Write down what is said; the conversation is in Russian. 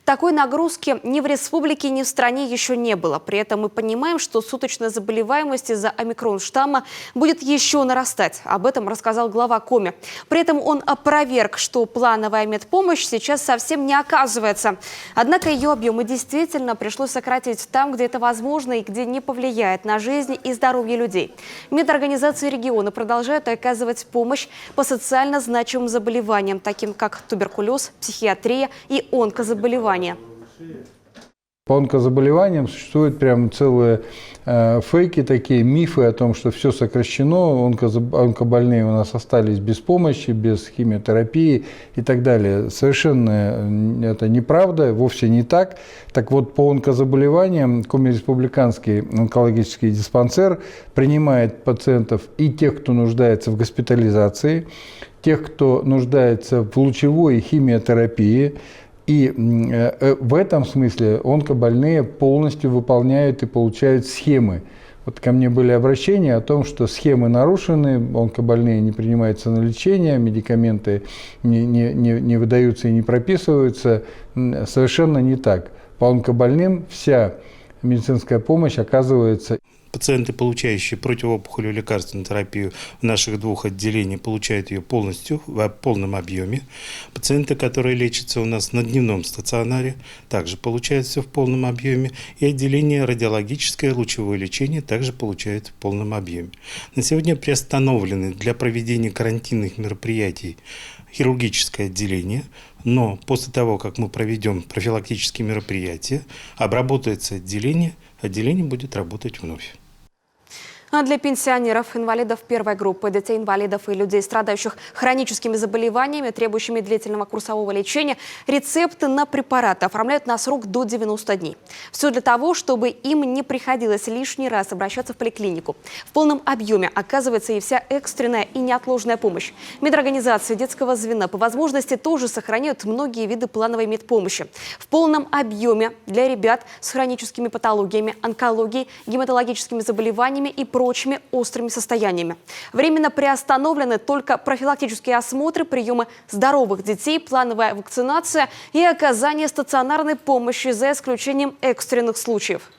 Такой нагрузки ни в республике, ни в стране еще не было. При этом мы понимаем, что суточная заболеваемость из-за омикрон-штамма будет еще нарастать. Об этом рассказал глава Коми. При этом он опроверг, что плановая медпомощь сейчас совсем не оказывается. Однако ее объемы действительно пришлось сократить там, где это возможно и где не повлияет на жизнь и здоровье людей. Медорганизации региона продолжают оказывать помощь по социально значимым заболеваниям, таким как туберкулез, психиатрия и онкозаболевания. По онкозаболеваниям существуют прям целые фейки, такие мифы о том, что все сокращено, онкобольные у нас остались без помощи, без химиотерапии и так далее. Совершенно это неправда, вовсе не так. Так вот, по онкозаболеваниям Коми-республиканский онкологический диспансер принимает пациентов и тех, кто нуждается в госпитализации, тех, кто нуждается в лучевой химиотерапии. И в этом смысле онкобольные полностью выполняют и получают схемы. Вот ко мне были обращения о том, что схемы нарушены, онкобольные не принимаются на лечение, медикаменты не выдаются и не прописываются. Совершенно не так. По онкобольным вся медицинская помощь оказывается. Пациенты, получающие противоопухолевую лекарственную терапию в наших двух отделениях, получают ее полностью, в полном объеме. Пациенты, которые лечатся у нас на дневном стационаре, также получают все в полном объеме. И отделение радиологическое лучевое лечение также получают в полном объеме. На сегодня приостановлены для проведения карантинных мероприятий хирургическое отделение, но после того, как мы проведем профилактические мероприятия, обработается отделение будет работать вновь. А для пенсионеров, инвалидов первой группы, детей-инвалидов и людей, страдающих хроническими заболеваниями, требующими длительного курсового лечения, рецепты на препараты оформляют на срок до 90 дней. Все для того, чтобы им не приходилось лишний раз обращаться в поликлинику. В полном объеме оказывается и вся экстренная и неотложная помощь. Медорганизации детского звена по возможности тоже сохраняют многие виды плановой медпомощи. В полном объеме для ребят с хроническими патологиями, онкологией, гематологическими заболеваниями и прочими острыми состояниями. Временно приостановлены только профилактические осмотры, приемы здоровых детей, плановая вакцинация и оказание стационарной помощи за исключением экстренных случаев.